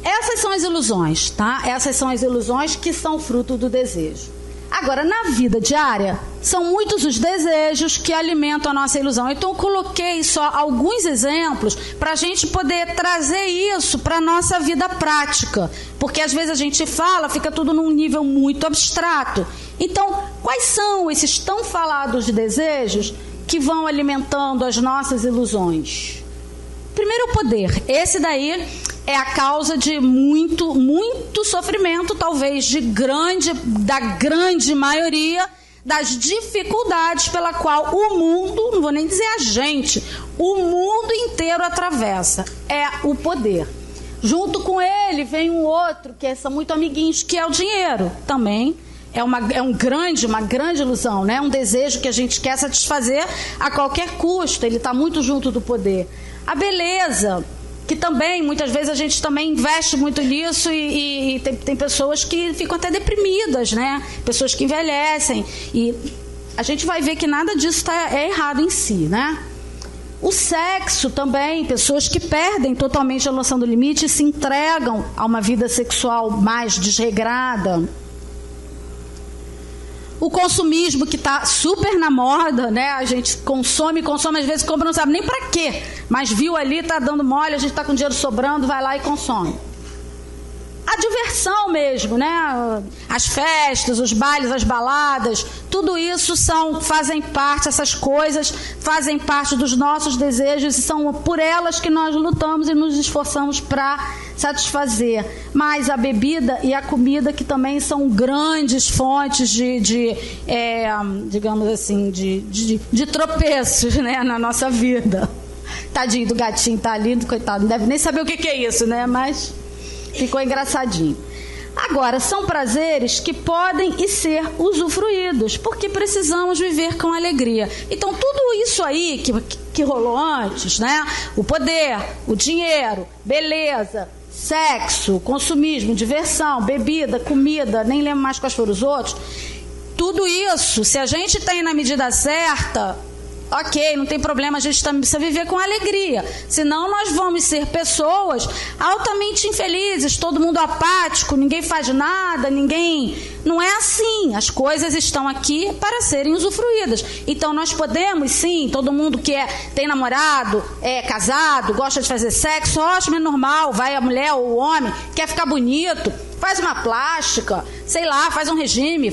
essas são as ilusões, tá? Essas são as ilusões que são fruto do desejo. Agora, na vida diária, são muitos os desejos que alimentam a nossa ilusão. Então, eu coloquei só alguns exemplos para a gente poder trazer isso para a nossa vida prática. Porque, às vezes, a gente fala, fica tudo num nível muito abstrato. Então, quais são esses tão falados desejos que vão alimentando as nossas ilusões? Primeiro, o poder. Esse daí é a causa de muito sofrimento, talvez da grande maioria das dificuldades pela qual o mundo, não vou nem dizer a gente, o mundo inteiro atravessa. É o poder. Junto com ele vem um outro, que são muito amiguinhos, que é o dinheiro. Também é uma grande ilusão, né? Um desejo que a gente quer satisfazer a qualquer custo. Ele está muito junto do poder. A beleza, que também, muitas vezes, a gente também investe muito nisso e tem pessoas que ficam até deprimidas, né? Pessoas que envelhecem. E a gente vai ver que nada disso é errado em si, né? O sexo também, pessoas que perdem totalmente a noção do limite e se entregam a uma vida sexual mais desregrada. O consumismo, que está super na moda, né? A gente consome, às vezes compra, não sabe nem para quê. Mas viu ali, está dando mole, a gente está com dinheiro sobrando, vai lá e consome. A diversão mesmo, né? As festas, os bailes, as baladas, tudo isso fazem parte, essas coisas fazem parte dos nossos desejos e são por elas que nós lutamos e nos esforçamos para satisfazer. Mas a bebida e a comida, que também são grandes fontes digamos assim, de tropeços, né, na nossa vida. Tadinho do gatinho, tá ali, coitado, não deve nem saber o que é isso, né? Mas ficou engraçadinho. Agora, são prazeres que podem e ser usufruídos, porque precisamos viver com alegria. Então, tudo isso aí que rolou antes, né? O poder, o dinheiro, beleza, sexo, consumismo, diversão, bebida, comida, nem lembro mais quais foram os outros. Tudo isso, se a gente tem na medida certa, ok, não tem problema, a gente também precisa viver com alegria. Senão nós vamos ser pessoas altamente infelizes, todo mundo apático, ninguém faz nada, Não é assim. As coisas estão aqui para serem usufruídas. Então nós podemos, sim, todo mundo que tem namorado, é casado, gosta de fazer sexo, ótimo, é normal, vai a mulher ou o homem, quer ficar bonito, faz uma plástica, sei lá, faz um regime,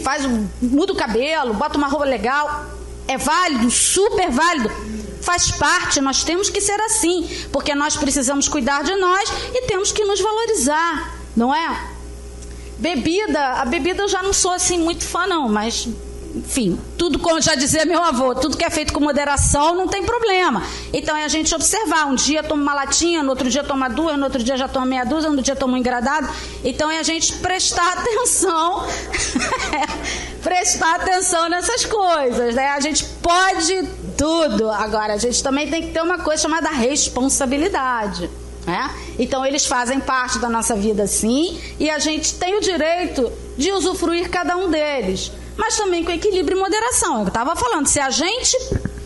muda o cabelo, bota uma roupa legal. É válido, super válido, faz parte, nós temos que ser assim, porque nós precisamos cuidar de nós e temos que nos valorizar, não é? A bebida eu já não sou assim muito fã não, mas enfim, tudo, como já dizia meu avô, tudo que é feito com moderação não tem problema. Então é a gente observar, um dia toma uma latinha, no outro dia toma duas, no outro dia já toma meia dúzia, no outro dia toma um engradado. Então é a gente prestar atenção nessas coisas, né? A gente pode tudo. Agora, a gente também tem que ter uma coisa chamada responsabilidade, né? Então eles fazem parte da nossa vida, sim, e a gente tem o direito de usufruir cada um deles, mas também com equilíbrio e moderação. Eu estava falando, se a gente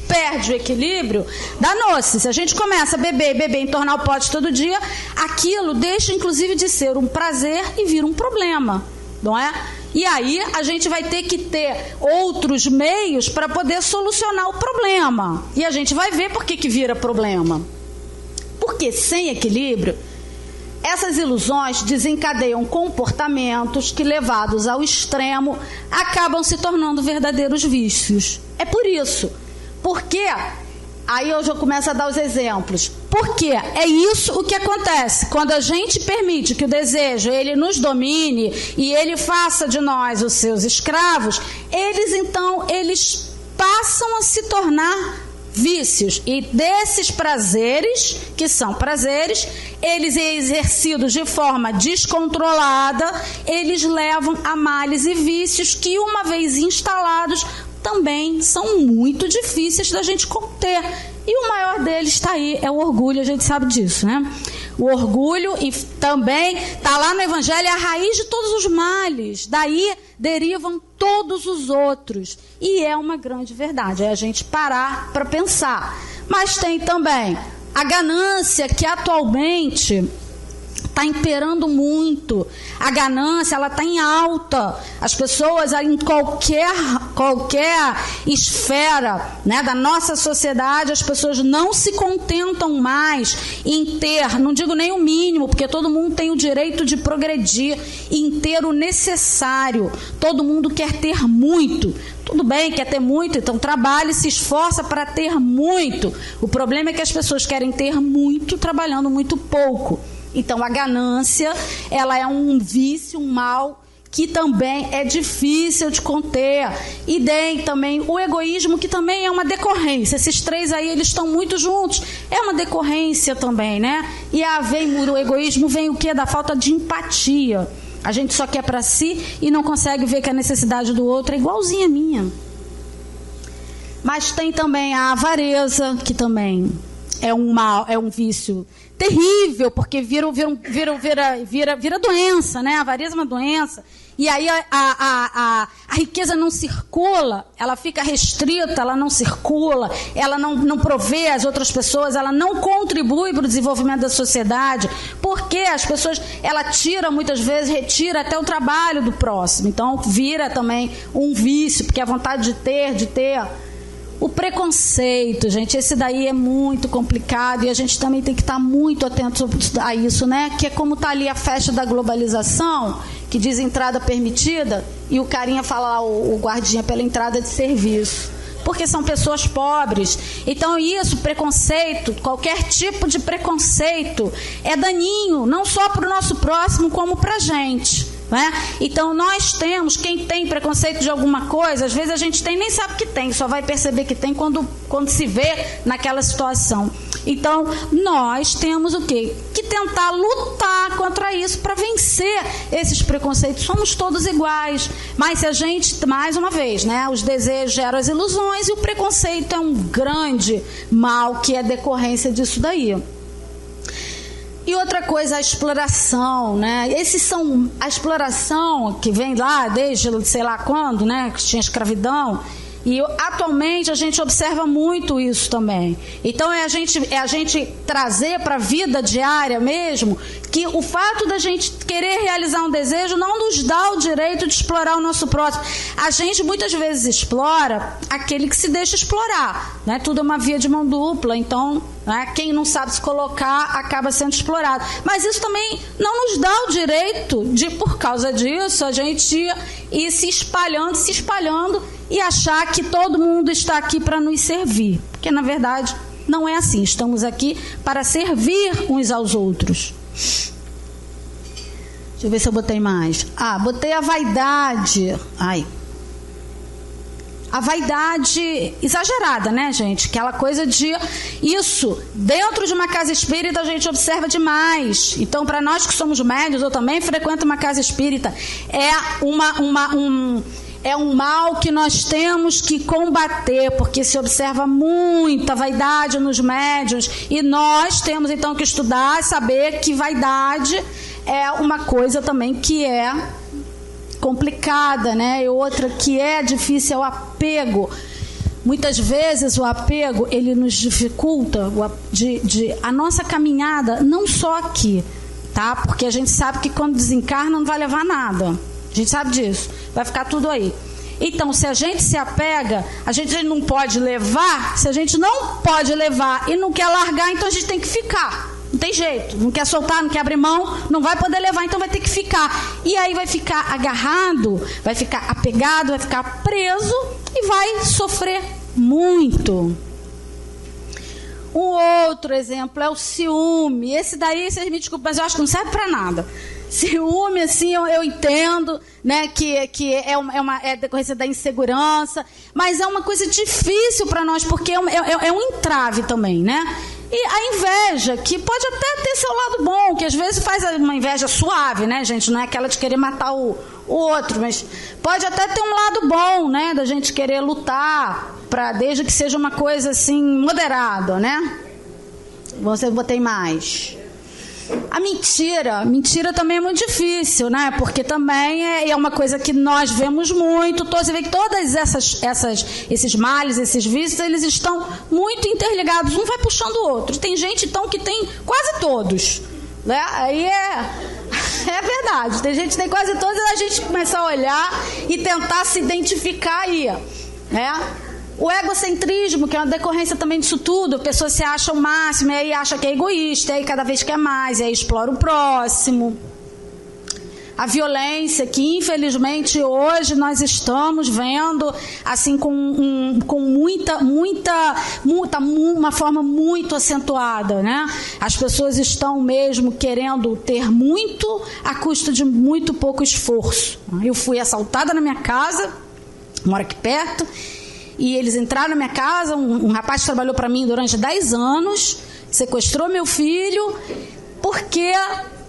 perde o equilíbrio, danou-se. Se a gente começa a beber, entornar o pote todo dia, aquilo deixa inclusive de ser um prazer e vira um problema, não é? E aí a gente vai ter que ter outros meios para poder solucionar o problema. E a gente vai ver por que vira problema. Porque sem equilíbrio, essas ilusões desencadeiam comportamentos que, levados ao extremo, acabam se tornando verdadeiros vícios. É por isso. Porque, aí eu já começo a dar os exemplos. Porque é isso o que acontece. Quando a gente permite que o desejo ele nos domine e ele faça de nós os seus escravos, eles passam a se tornar vícios, e desses prazeres, que são prazeres, eles exercidos de forma descontrolada, eles levam a males e vícios que, uma vez instalados, também são muito difíceis da gente conter. E o maior deles está aí, é o orgulho, a gente sabe disso, né? O orgulho, e também está lá no Evangelho, é a raiz de todos os males. Daí derivam todos os outros. E é uma grande verdade, é a gente parar para pensar. Mas tem também a ganância, que atualmente está imperando muito. A ganância, ela está em alta. As pessoas, em qualquer esfera, né, da nossa sociedade, as pessoas não se contentam mais em ter, não digo nem o mínimo, porque todo mundo tem o direito de progredir, em ter o necessário. Todo mundo quer ter muito. Tudo bem, quer ter muito, então trabalhe, se esforça para ter muito. O problema é que as pessoas querem ter muito trabalhando muito pouco. Então, a ganância, ela é um vício, um mal, que também é difícil de conter. E tem também o egoísmo, que também é uma decorrência. Esses três aí, eles estão muito juntos. É uma decorrência também, né? E o egoísmo vem o quê? Da falta de empatia. A gente só quer para si e não consegue ver que a necessidade do outro é igualzinha a minha. Mas tem também a avareza, que também é um mal, é um vício terrível, porque vira doença, né? A avareza é uma doença. E aí a riqueza não circula, ela fica restrita, ela não circula, ela não provê às outras pessoas, ela não contribui para o desenvolvimento da sociedade, porque as pessoas, ela tira muitas vezes, retira até o trabalho do próximo. Então vira também um vício, porque a vontade de ter. O preconceito, gente, esse daí é muito complicado e a gente também tem que estar muito atento a isso, né? Que é como está ali a festa da globalização, que diz entrada permitida, e o carinha fala lá, o guardinha, pela entrada de serviço. Porque são pessoas pobres. Então isso, preconceito, qualquer tipo de preconceito é daninho, não só para o nosso próximo, como para a gente. Né? Então nós temos, quem tem preconceito de alguma coisa, às vezes a gente nem sabe que tem, só vai perceber que tem quando se vê naquela situação. Então nós temos o quê? Que tentar lutar contra isso para vencer esses preconceitos. Somos todos iguais, mas se a gente, mais uma vez, né, os desejos geram as ilusões e o preconceito é um grande mal que é decorrência disso daí. E outra coisa, a exploração, né? A exploração que vem lá desde sei lá quando, né? Que tinha escravidão. E atualmente a gente observa muito isso também. Então é a gente trazer para a vida diária mesmo que o fato da gente querer realizar um desejo não nos dá o direito de explorar o nosso próximo. A gente muitas vezes explora aquele que se deixa explorar, né? Tudo é uma via de mão dupla, então, né, quem não sabe se colocar acaba sendo explorado. Mas isso também não nos dá o direito de, por causa disso, a gente ir se espalhando e achar que todo mundo está aqui para nos servir. Porque, na verdade, não é assim. Estamos aqui para servir uns aos outros. Deixa eu ver se eu botei mais. Botei a vaidade. A vaidade exagerada, né, gente? Aquela coisa de... Isso, dentro de uma casa espírita, a gente observa demais. Então, para nós que somos médios, eu também frequento uma casa espírita, é um mal que nós temos que combater, porque se observa muita vaidade nos médiuns, e nós temos então que estudar e saber que vaidade é uma coisa também que é complicada, né? E outra que é difícil é o apego. Muitas vezes o apego, ele nos dificulta a nossa caminhada, não só aqui, tá? Porque a gente sabe que quando desencarna não vai levar nada. A gente sabe disso. Vai ficar tudo aí. Então, se a gente se apega, a gente não pode levar. Se a gente não pode levar e não quer largar, então a gente tem que ficar. Não tem jeito. Não quer soltar, não quer abrir mão, não vai poder levar, então vai ter que ficar. E aí vai ficar agarrado, vai ficar apegado, vai ficar preso e vai sofrer muito. Um outro exemplo é o ciúme. Esse daí, vocês me desculpem, mas eu acho que não serve para nada. Ciúme, assim, eu entendo, né, que é decorrência da insegurança, mas é uma coisa difícil para nós, porque é um entrave também, né? E a inveja, que pode até ter seu lado bom, que às vezes faz uma inveja suave, né, gente? Não é aquela de querer matar o outro, mas pode até ter um lado bom, né, da gente querer lutar, desde que seja uma coisa assim, moderada, né? Você botei mais. A mentira também é muito difícil, né? Porque também é uma coisa que nós vemos muito. Você vê que todas esses males, esses vícios, eles estão muito interligados. Um vai puxando o outro. Tem gente, então, que tem quase todos. né? Aí é verdade. Tem gente que tem quase todas, a gente começa a olhar e tentar se identificar aí, né? O egocentrismo, que é uma decorrência também disso tudo, a pessoa se acha o máximo, e aí acha que é egoísta, e aí cada vez quer mais, e aí explora o próximo. A violência, que infelizmente hoje nós estamos vendo assim com uma forma muito acentuada, né? As pessoas estão mesmo querendo ter muito à custa de muito pouco esforço. Eu fui assaltada na minha casa, moro aqui perto, e eles entraram na minha casa, um rapaz que trabalhou para mim durante 10 anos, sequestrou meu filho, porque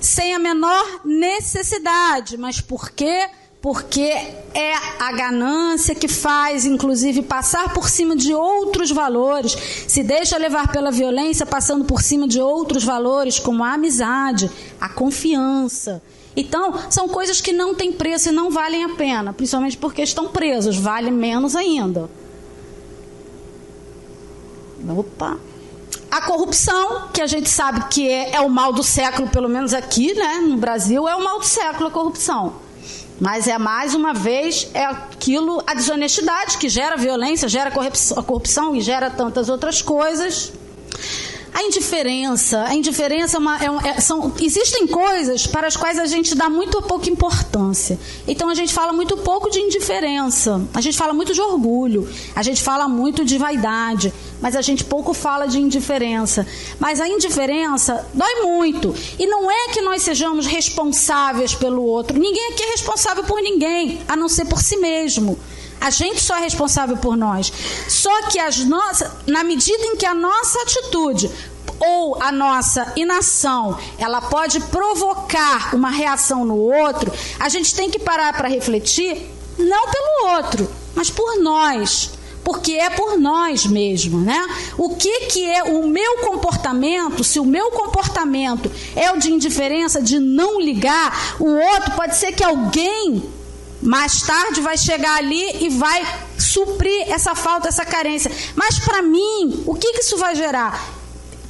sem a menor necessidade. Mas por quê? Porque é a ganância que faz, inclusive, passar por cima de outros valores, se deixa levar pela violência, passando por cima de outros valores, como a amizade, a confiança. Então, são coisas que não têm preço e não valem a pena, principalmente porque estão presos, vale menos ainda. Opa! A corrupção, que a gente sabe que é o mal do século, pelo menos aqui, né, no Brasil, é o mal do século a corrupção. Mas mais uma vez, é aquilo, a desonestidade que gera violência, gera a corrupção e gera tantas outras coisas. A indiferença existem coisas para as quais a gente dá muito pouca importância. Então a gente fala muito pouco de indiferença, a gente fala muito de orgulho, a gente fala muito de vaidade, mas a gente pouco fala de indiferença. Mas a indiferença dói muito. E não é que nós sejamos responsáveis pelo outro. Ninguém aqui é responsável por ninguém, a não ser por si mesmo. A gente só é responsável por nós. Só que na medida em que a nossa atitude ou a nossa inação, ela pode provocar uma reação no outro, a gente tem que parar para refletir, não pelo outro, mas por nós. Porque é por nós mesmo, né? O que é o meu comportamento? Se o meu comportamento é o de indiferença, de não ligar, o outro pode ser que alguém mais tarde vai chegar ali e vai suprir essa falta, essa carência. Mas para mim, o que isso vai gerar?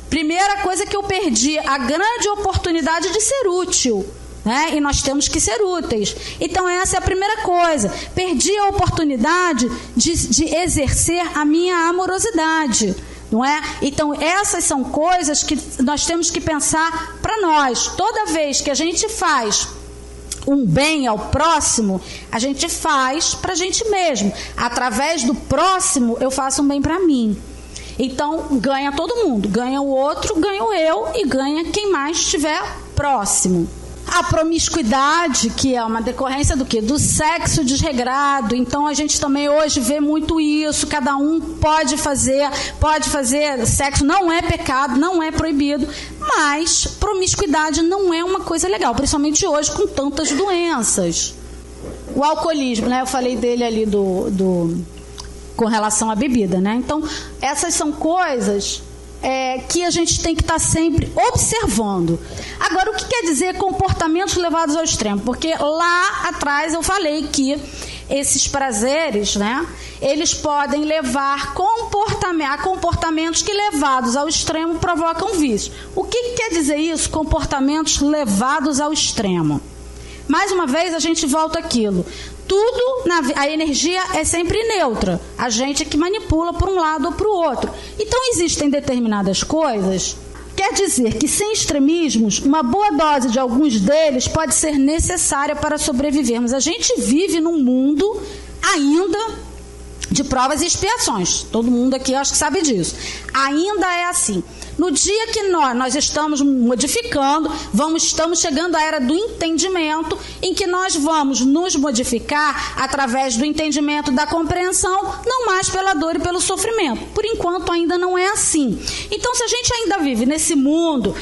Primeira coisa que eu perdi, a grande oportunidade de ser útil, né? E nós temos que ser úteis. Então essa é a primeira coisa. Perdi a oportunidade de exercer a minha amorosidade, não é? Então essas são coisas que nós temos que pensar para nós. Toda vez que a gente faz um bem ao próximo, a gente faz para a gente mesmo. Através do próximo, eu faço um bem para mim. Então, ganha todo mundo. Ganha o outro, ganha eu e ganha quem mais estiver próximo. A promiscuidade, que é uma decorrência do quê? Do sexo desregrado. Então, a gente também hoje vê muito isso. Cada um pode fazer sexo, não é pecado, não é proibido, mas promiscuidade não é uma coisa legal, principalmente hoje com tantas doenças. O alcoolismo, né? Eu falei dele ali com relação à bebida, né? Então, essas são coisas que a gente tem que estar sempre observando. Agora, o que quer dizer comportamentos levados ao extremo? Porque lá atrás eu falei que esses prazeres, né, eles podem levar a comportamentos que, levados ao extremo, provocam vício. O que quer dizer isso? Comportamentos levados ao extremo. Mais uma vez, a gente volta àquilo. A energia é sempre neutra. A gente é que manipula por um lado ou para o outro. Então, existem determinadas coisas. Quer dizer que, sem extremismos, uma boa dose de alguns deles pode ser necessária para sobrevivermos. A gente vive num mundo ainda de provas e expiações. Todo mundo aqui acho que sabe disso. Ainda é assim. No dia que nós estamos modificando, estamos chegando à era do entendimento, em que nós vamos nos modificar através do entendimento, da compreensão, não mais pela dor e pelo sofrimento. Por enquanto ainda não é assim. Então, se a gente ainda vive nesse mundo,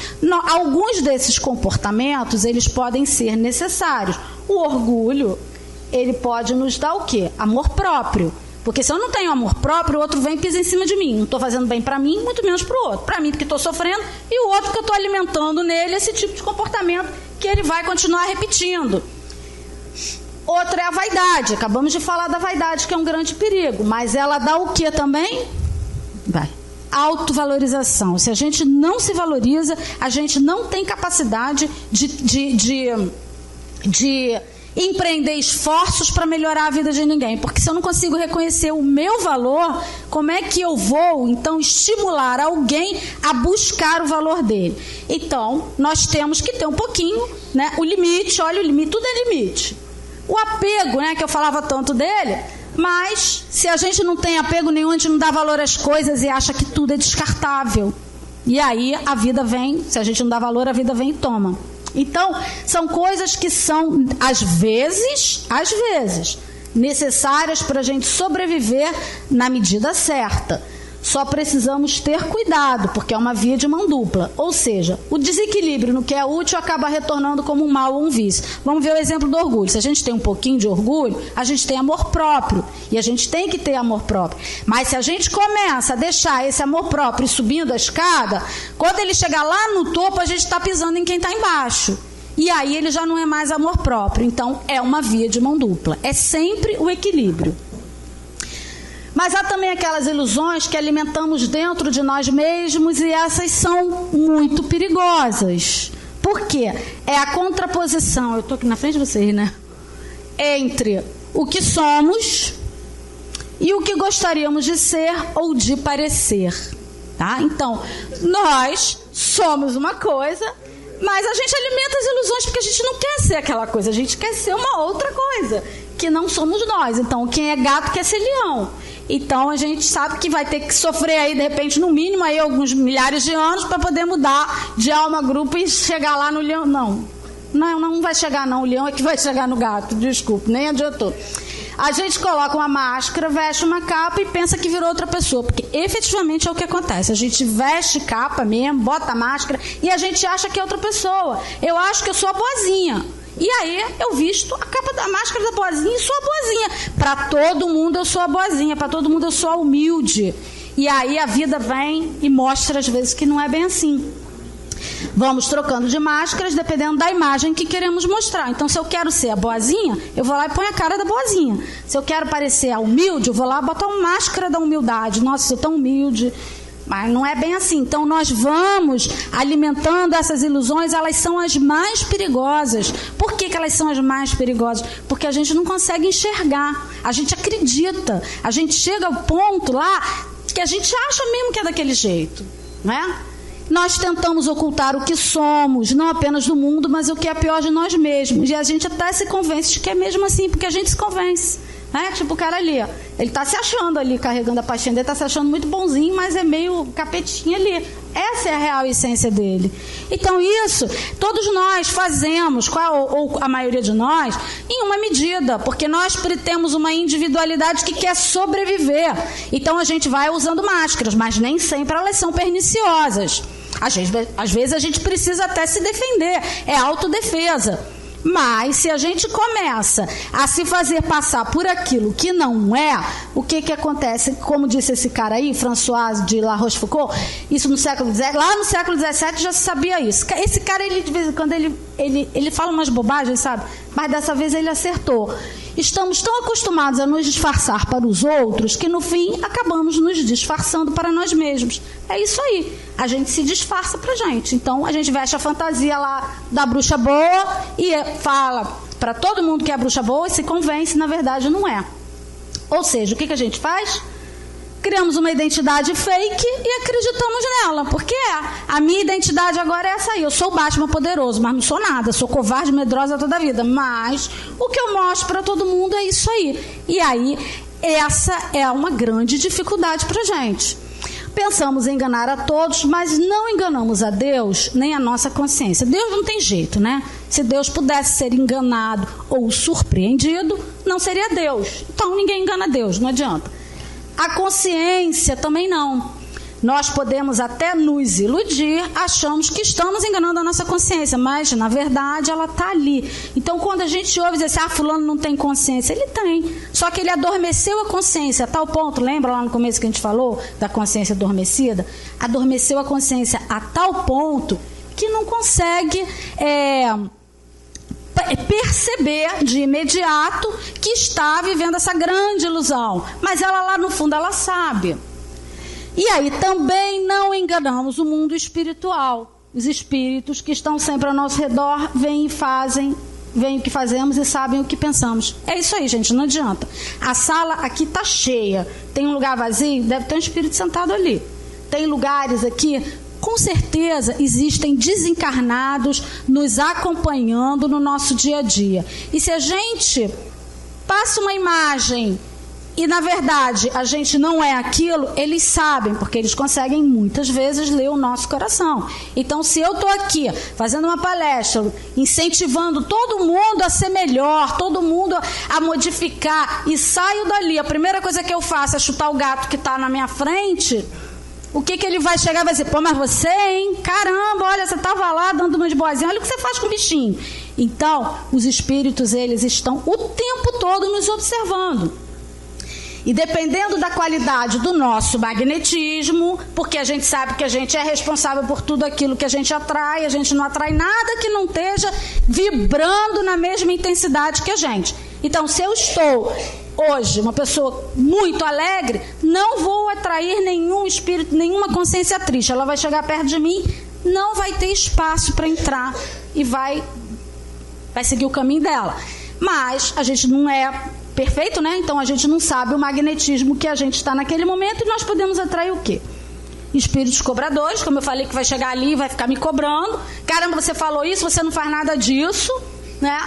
alguns desses comportamentos, eles podem ser necessários. O orgulho, ele pode nos dar o quê? Amor próprio. Porque se eu não tenho amor próprio, o outro vem e pisa em cima de mim. Não estou fazendo bem para mim, muito menos para o outro. Para mim, porque estou sofrendo, e o outro que eu estou alimentando nele esse tipo de comportamento que ele vai continuar repetindo. Outra é a vaidade. Acabamos de falar da vaidade, que é um grande perigo. Mas ela dá o que também? autovalorização. Se a gente não se valoriza, a gente não tem capacidade de empreender esforços para melhorar a vida de ninguém. Porque se eu não consigo reconhecer o meu valor, como é que eu vou, então, estimular alguém a buscar o valor dele? Então, nós temos que ter um pouquinho, né, o limite. Olha o limite, tudo é limite. O apego, né, que eu falava tanto dele, mas se a gente não tem apego nenhum, a gente não dá valor às coisas e acha que tudo é descartável. E aí a vida vem, se a gente não dá valor, a vida vem e toma. Então, são coisas que são, às vezes, necessárias para a gente sobreviver na medida certa. Só precisamos ter cuidado, porque é uma via de mão dupla. Ou seja, o desequilíbrio no que é útil acaba retornando como um mal ou um vício. Vamos ver o exemplo do orgulho. Se a gente tem um pouquinho de orgulho, a gente tem amor próprio. E a gente tem que ter amor próprio. Mas se a gente começa a deixar esse amor próprio subindo a escada, quando ele chegar lá no topo, a gente está pisando em quem está embaixo. E aí ele já não é mais amor próprio. Então, é uma via de mão dupla. É sempre o equilíbrio. Mas há também aquelas ilusões que alimentamos dentro de nós mesmos e essas são muito perigosas. Por quê? É a contraposição, eu estou aqui na frente de vocês, né? Entre o que somos e o que gostaríamos de ser ou de parecer. Tá? Então, nós somos uma coisa, mas a gente alimenta as ilusões porque a gente não quer ser aquela coisa, a gente quer ser uma outra coisa, que não somos nós. Então, quem é gato quer ser leão. Então, a gente sabe que vai ter que sofrer aí, de repente, no mínimo, aí, alguns milhares de anos para poder mudar de alma grupo e chegar lá no leão. Não vai chegar não, o leão é que vai chegar no gato, desculpe, nem adiantou. A gente coloca uma máscara, veste uma capa e pensa que virou outra pessoa, porque efetivamente é o que acontece. A gente veste capa mesmo, bota máscara e a gente acha que é outra pessoa. Eu acho que eu sou a boazinha. E aí eu visto a capa da máscara da boazinha e sou a boazinha. Para todo mundo eu sou a boazinha, para todo mundo eu sou a humilde. E aí a vida vem e mostra às vezes que não é bem assim. Vamos trocando de máscaras dependendo da imagem que queremos mostrar. Então, se eu quero ser a boazinha, eu vou lá e ponho a cara da boazinha. Se eu quero parecer a humilde, eu vou lá e boto uma máscara da humildade. Nossa, eu sou tão humilde. Mas não é bem assim. Então, nós vamos alimentando essas ilusões, elas são as mais perigosas. Por que elas são as mais perigosas? Porque a gente não consegue enxergar. A gente acredita. A gente chega ao ponto lá que a gente acha mesmo que é daquele jeito. Não é? Nós tentamos ocultar o que somos, não apenas do mundo, mas o que é pior de nós mesmos. E a gente até se convence de que é mesmo assim, porque a gente se convence. Né? Tipo o cara ali, ó. Ele está se achando ali, carregando a pastinha dele, está se achando muito bonzinho, mas é meio capetinha ali. Essa é a real essência dele. Então isso, todos nós fazemos, ou a maioria de nós, em uma medida, porque nós temos uma individualidade que quer sobreviver. Então a gente vai usando máscaras, mas nem sempre elas são perniciosas. Às vezes a gente precisa até se defender, é autodefesa. Mas se a gente começa a se fazer passar por aquilo que não é, o que acontece? Como disse esse cara aí, François de La Rochefoucauld, isso no século XVII, lá no século XVII já se sabia isso. Esse cara, ele, de vez em quando, ele fala umas bobagens, sabe? Mas dessa vez ele acertou. Estamos tão acostumados a nos disfarçar para os outros que no fim acabamos nos disfarçando para nós mesmos. É isso aí. A gente se disfarça pra gente. Então a gente veste a fantasia lá da bruxa boa e fala para todo mundo que é bruxa boa e se convence, na verdade não é. Ou seja, o que a gente faz? Criamos uma identidade fake e acreditamos nela, porque a minha identidade agora é essa aí. Eu sou o Batman poderoso, mas não sou nada, sou covarde, medrosa toda a vida. Mas o que eu mostro para todo mundo é isso aí. E aí, essa é uma grande dificuldade para a gente. Pensamos em enganar a todos, mas não enganamos a Deus nem a nossa consciência. Deus não tem jeito, né? Se Deus pudesse ser enganado ou surpreendido, não seria Deus. Então ninguém engana Deus, não adianta. A consciência também não. Nós podemos até nos iludir, achamos que estamos enganando a nossa consciência, mas na verdade ela está ali. Então quando a gente ouve dizer assim, fulano não tem consciência, ele tem. Só que ele adormeceu a consciência a tal ponto, lembra lá no começo que a gente falou da consciência adormecida? Adormeceu a consciência a tal ponto que não consegue perceber de imediato que está vivendo essa grande ilusão. Mas ela lá no fundo, ela sabe. E aí também não enganamos o mundo espiritual. Os espíritos que estão sempre ao nosso redor vêm e fazem, veem o que fazemos e sabem o que pensamos. É isso aí, gente, não adianta. A sala aqui está cheia. Tem um lugar vazio? Deve ter um espírito sentado ali. Tem lugares aqui, com certeza existem desencarnados nos acompanhando no nosso dia a dia. E se a gente passa uma imagem e na verdade a gente não é aquilo, eles sabem, porque eles conseguem muitas vezes ler o nosso coração. Então, se eu estou aqui fazendo uma palestra, incentivando todo mundo a ser melhor, todo mundo a modificar, e saio dali, a primeira coisa que eu faço é chutar o gato que está na minha frente, o que ele vai chegar e vai dizer? Pô, mas você, hein? Caramba, olha, você estava lá dando uma de boazinha, olha o que você faz com o bichinho. Então, os espíritos, eles estão o tempo todo nos observando. E dependendo da qualidade do nosso magnetismo, porque a gente sabe que a gente é responsável por tudo aquilo que a gente atrai, a gente não atrai nada que não esteja vibrando na mesma intensidade que a gente. Então, se eu estou hoje uma pessoa muito alegre, não vou atrair nenhum espírito, nenhuma consciência triste. Ela vai chegar perto de mim, não vai ter espaço para entrar e vai seguir o caminho dela. Mas a gente não é perfeito, né? Então a gente não sabe o magnetismo que a gente está naquele momento, e nós podemos atrair o quê? Espíritos cobradores, como eu falei, que vai chegar ali e vai ficar me cobrando. Caramba, você falou isso, você não faz nada disso, né?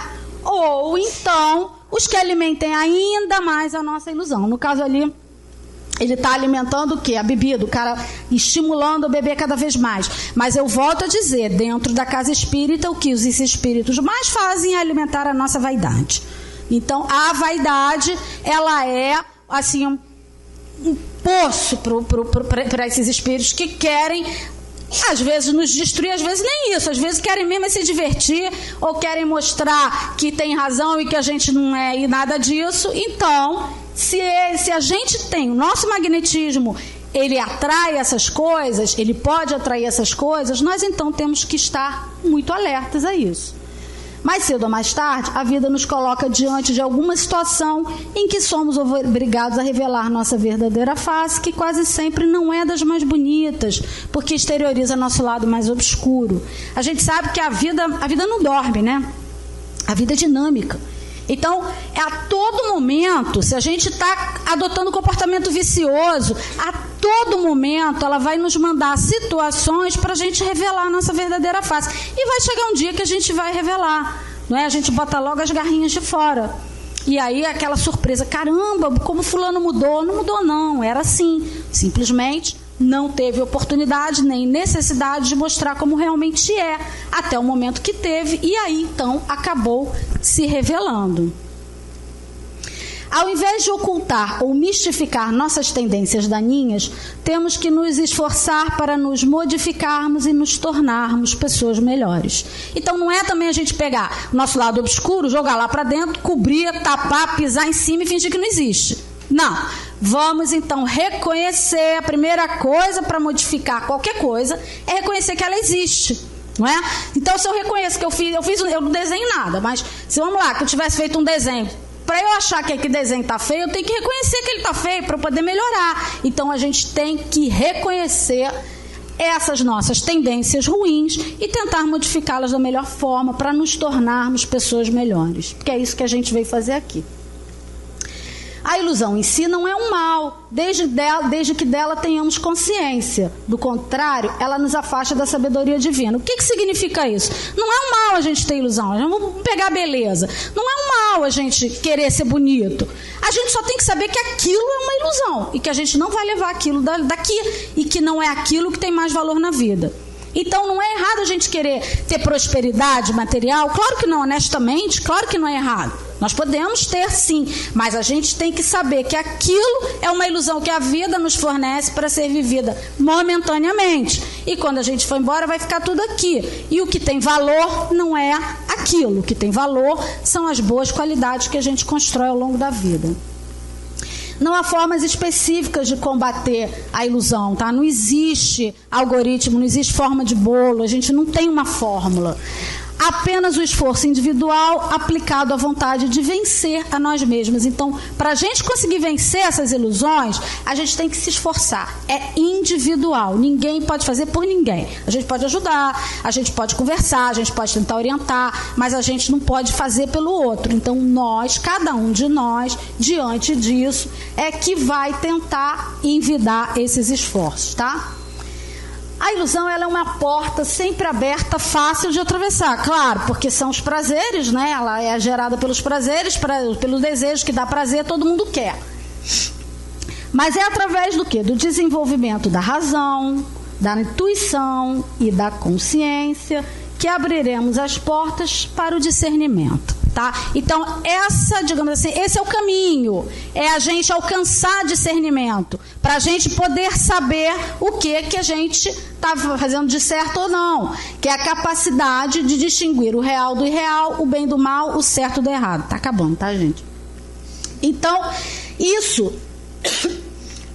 Ou então os que alimentem ainda mais a nossa ilusão. No caso ali, ele está alimentando o quê? A bebida, o cara estimulando o bebê cada vez mais. Mas eu volto a dizer, dentro da casa espírita, o que os espíritos mais fazem é alimentar a nossa vaidade. Então, a vaidade, ela é, assim, um poço para esses espíritos que querem, às vezes, nos destruir, às vezes nem isso, às vezes querem mesmo se divertir, ou querem mostrar que tem razão e que a gente não é e nada disso. Então, se a gente tem o nosso magnetismo, ele atrai essas coisas, ele pode atrair essas coisas, nós então temos que estar muito alertas a isso. Mais cedo ou mais tarde, a vida nos coloca diante de alguma situação em que somos obrigados a revelar nossa verdadeira face, que quase sempre não é das mais bonitas, porque exterioriza nosso lado mais obscuro. A gente sabe que a vida não dorme, né? A vida é dinâmica. Então, a todo momento, se a gente está adotando comportamento vicioso, a todo momento ela vai nos mandar situações para a gente revelar a nossa verdadeira face. E vai chegar um dia que a gente vai revelar, não é? A gente bota logo as garrinhas de fora. E aí aquela surpresa, caramba, como fulano mudou. Não mudou não, era assim. Simplesmente não teve oportunidade nem necessidade de mostrar como realmente é, até o momento que teve, e aí então acabou se revelando. Ao invés de ocultar ou mistificar nossas tendências daninhas, temos que nos esforçar para nos modificarmos e nos tornarmos pessoas melhores. Então não é também a gente pegar o nosso lado obscuro, jogar lá para dentro, cobrir, tapar, pisar em cima e fingir que não existe. Não. Vamos então reconhecer. A primeira coisa para modificar qualquer coisa é reconhecer que ela existe, não é? Então, se eu reconheço que eu não desenho nada, mas se vamos lá, que eu tivesse feito um desenho, para eu achar que aquele desenho está feio, eu tenho que reconhecer que ele está feio para eu poder melhorar. Então a gente tem que reconhecer essas nossas tendências ruins e tentar modificá-las da melhor forma para nos tornarmos pessoas melhores, porque é isso que a gente veio fazer aqui. A ilusão em si não é um mal, desde que dela tenhamos consciência. Do contrário, ela nos afasta da sabedoria divina. O que significa isso? Não é um mal a gente ter ilusão. Vamos pegar a beleza. Não é um mal a gente querer ser bonito. A gente só tem que saber que aquilo é uma ilusão e que a gente não vai levar aquilo daqui e que não é aquilo que tem mais valor na vida. Então não é errado a gente querer ter prosperidade material, claro que não, honestamente, claro que não é errado. Nós podemos ter sim, mas a gente tem que saber que aquilo é uma ilusão que a vida nos fornece para ser vivida momentaneamente. E quando a gente for embora vai ficar tudo aqui. E o que tem valor não é aquilo, o que tem valor são as boas qualidades que a gente constrói ao longo da vida. Não há formas específicas de combater a ilusão, tá? Não existe algoritmo, não existe forma de bolo, a gente não tem uma fórmula. apenas o esforço individual aplicado à vontade de vencer a nós mesmos. Então, para a gente conseguir vencer essas ilusões, a gente tem que se esforçar. É individual, ninguém pode fazer por ninguém. A gente pode ajudar, a gente pode conversar, a gente pode tentar orientar, mas a gente não pode fazer pelo outro. Então, nós, cada um de nós, diante disso, é que vai tentar envidar esses esforços, tá? A ilusão, ela é uma porta sempre aberta, fácil de atravessar, claro, porque são os prazeres, né? Ela é gerada pelos prazeres, pelo desejo que dá prazer, todo mundo quer. Mas é através do quê? Do desenvolvimento da razão, da intuição e da consciência que abriremos as portas para o discernimento. Tá? Então, digamos assim, esse é o caminho, é a gente alcançar discernimento, para a gente poder saber o que a gente está fazendo de certo ou não, que é a capacidade de distinguir o real do irreal, o bem do mal, o certo do errado. Tá acabando, tá, gente? Então, isso,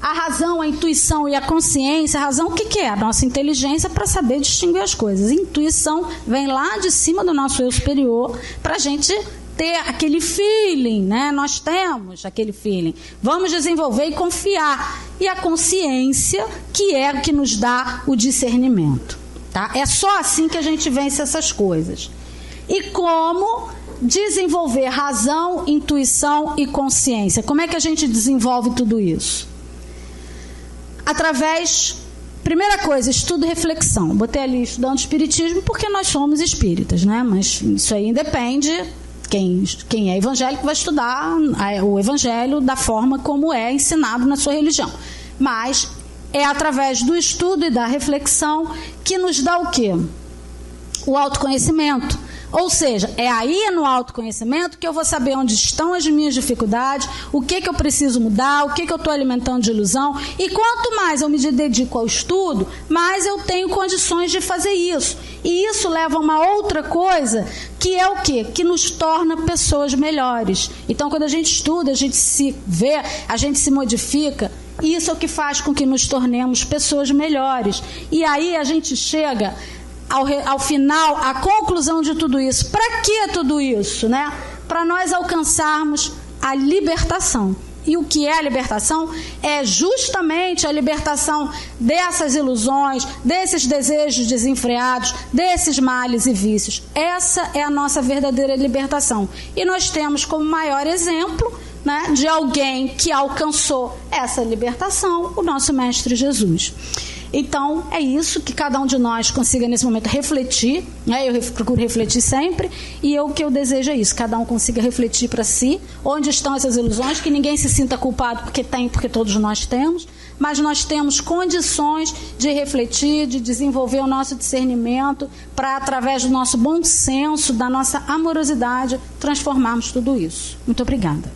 a razão, a intuição e a consciência, a razão, o que é? A nossa inteligência para saber distinguir as coisas. A intuição vem lá de cima do nosso eu superior para a gente ter aquele feeling, né? Nós temos aquele feeling. Vamos desenvolver e confiar. E a consciência, que é o que nos dá o discernimento. Tá? É só assim que a gente vence essas coisas. E como desenvolver razão, intuição e consciência? Como é que a gente desenvolve tudo isso? Através, primeira coisa, estudo e reflexão. Botei ali estudando espiritismo porque nós somos espíritas, né? Mas isso aí independe. Quem é evangélico vai estudar o evangelho da forma como é ensinado na sua religião. Mas é através do estudo e da reflexão que nos dá o quê? O autoconhecimento. Ou seja, é aí no autoconhecimento que eu vou saber onde estão as minhas dificuldades, o que eu preciso mudar, o que eu estou alimentando de ilusão. E quanto mais eu me dedico ao estudo, mais eu tenho condições de fazer isso. E isso leva a uma outra coisa, que é o quê? Que nos torna pessoas melhores. Então, quando a gente estuda, a gente se vê, a gente se modifica. Isso é o que faz com que nos tornemos pessoas melhores. E aí a gente chega ao final, a conclusão de tudo isso. Para que tudo isso, né? Para nós alcançarmos a libertação. E o que é a libertação? É justamente a libertação dessas ilusões, desses desejos desenfreados, desses males e vícios. Essa é a nossa verdadeira libertação. E nós temos como maior exemplo, né, de alguém que alcançou essa libertação, o nosso Mestre Jesus. Então, é isso, que cada um de nós consiga nesse momento refletir, né? Eu procuro refletir sempre, e o que eu desejo é isso, cada um consiga refletir para si, onde estão essas ilusões, que ninguém se sinta culpado porque todos nós temos, mas nós temos condições de refletir, de desenvolver o nosso discernimento, para, através do nosso bom senso, da nossa amorosidade, transformarmos tudo isso. Muito obrigada.